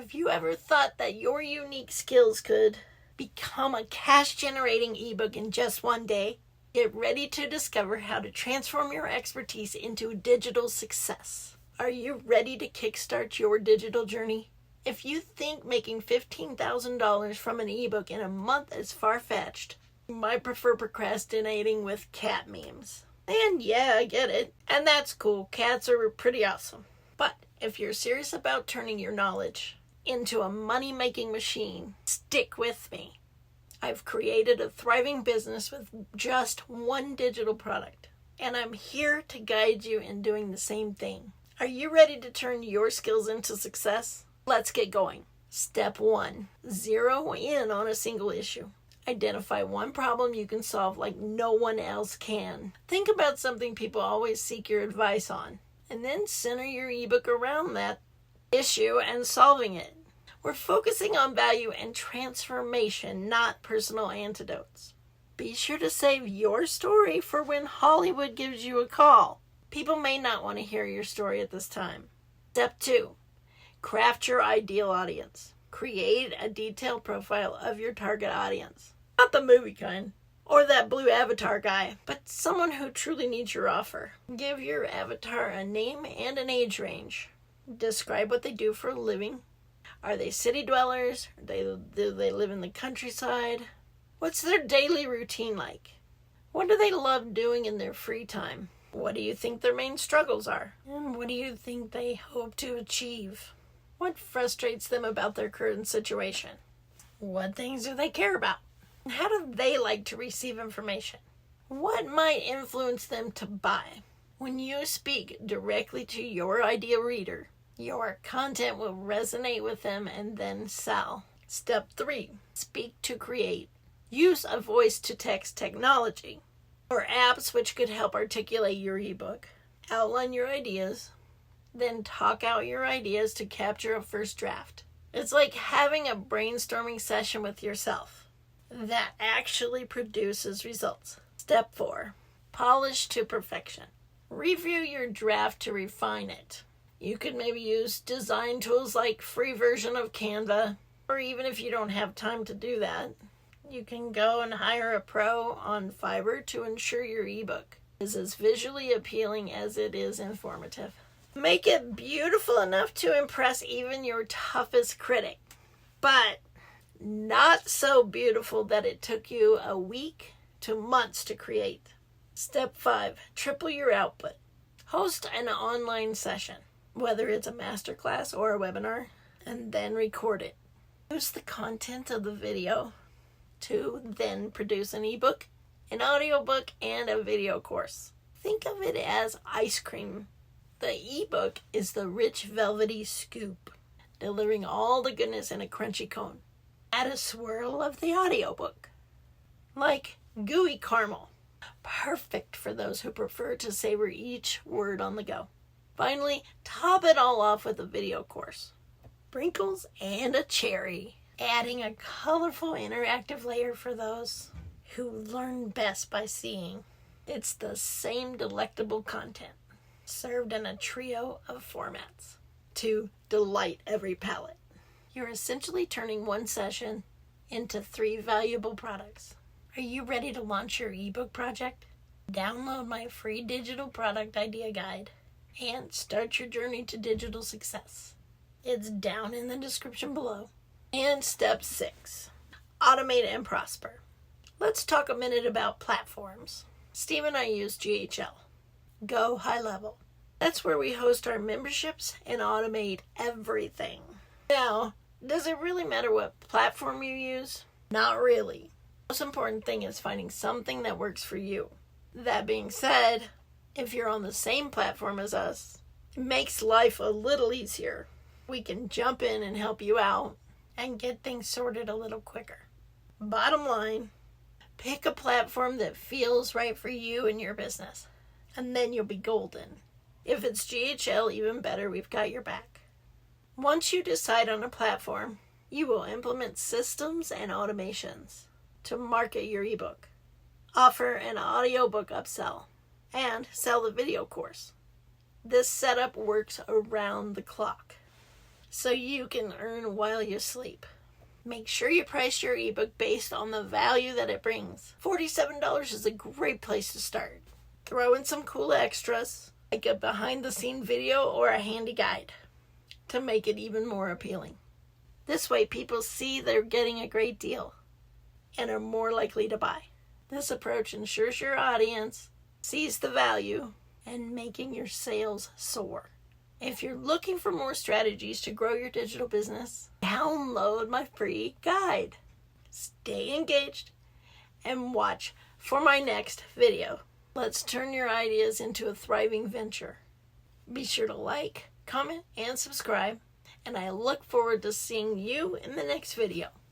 Have you ever thought that your unique skills could become a cash-generating ebook in just one day? Get ready to discover how to transform your expertise into digital success. Are you ready to kickstart your digital journey? If you think making $15,000 from an ebook in a month is far-fetched, you might prefer procrastinating with cat memes. And yeah, I get it. And that's cool. Cats are pretty awesome. But if you're serious about turning your knowledge into a money-making machine, stick with me. I've created a thriving business with just one digital product, and I'm here to guide you in doing the same thing. Are you ready to turn your skills into success? Let's get going. Step 1. Zero in on a single issue. Identify one problem you can solve like no one else can. Think about something people always seek your advice on, and then center your ebook around that issue and solving it. We're focusing on value and transformation, not personal antidotes. Be sure to save your story for when Hollywood gives you a call. People may not want to hear your story at this time. Step 2. Craft your ideal audience. Create a detailed profile of your target audience. Not the movie kind, or that blue avatar guy, but someone who truly needs your offer. Give your avatar a name and an age range. Describe what they do for a living. Are they city dwellers? Do they live in the countryside? What's their daily routine like? What do they love doing in their free time? What do you think their main struggles are? And what do you think they hope to achieve? What frustrates them about their current situation? What things do they care about? How do they like to receive information? What might influence them to buy? When you speak directly to your ideal reader, your content will resonate with them and then sell. Step 3. Speak to create. Use a voice-to-text technology or apps which could help articulate your ebook. Outline your ideas, then talk out your ideas to capture a first draft. It's like having a brainstorming session with yourself that actually produces results. Step 4. Polish to perfection. Review your draft to refine it. You could maybe use design tools like free version of Canva, or even if you don't have time to do that, you can go and hire a pro on Fiverr to ensure your ebook is as visually appealing as it is informative. Make it beautiful enough to impress even your toughest critic, but not so beautiful that it took you a week to months to create. Step 5. Triple your output. Host an online session, whether it's a masterclass or a webinar, and then record it. Use the content of the video to then produce an ebook, an audiobook, and a video course. Think of it as ice cream. The ebook is the rich, velvety scoop, delivering all the goodness in a crunchy cone. Add a swirl of the audiobook, like gooey caramel. Perfect for those who prefer to savor each word on the go. Finally, top it all off with a video course. Sprinkles and a cherry, adding a colorful interactive layer for those who learn best by seeing. It's the same delectable content, served in a trio of formats to delight every palate. You're essentially turning one session into 3 valuable products. Are you ready to launch your ebook project? Download my free digital product idea guide and start your journey to digital success. It's down in the description below. And step 6, automate and prosper. Let's talk a minute about platforms. Steve and I use GHL, Go High Level. That's where we host our memberships and automate everything. Now, does it really matter what platform you use? Not really. The most important thing is finding something that works for you. That being said, if you're on the same platform as us, it makes life a little easier. We can jump in and help you out and get things sorted a little quicker. Bottom line, pick a platform that feels right for you and your business, and then you'll be golden. If it's GHL, even better, we've got your back. Once you decide on a platform, you will implement systems and automations to market your ebook, offer an audiobook upsell, and sell the video course. This setup works around the clock. so you can earn while you sleep. Make sure you price your ebook based on the value that it brings. $47 is a great place to start. Throw in some cool extras, like a behind-the-scene video or a handy guide, to make it even more appealing. This way, people see they're getting a great deal and are more likely to buy. This approach ensures your audience sees the value and making your sales soar. If you're looking for more strategies to grow your digital business, download my free guide. Stay engaged and watch for my next video. Let's turn your ideas into a thriving venture. Be sure to like, comment, and subscribe, and I look forward to seeing you in the next video.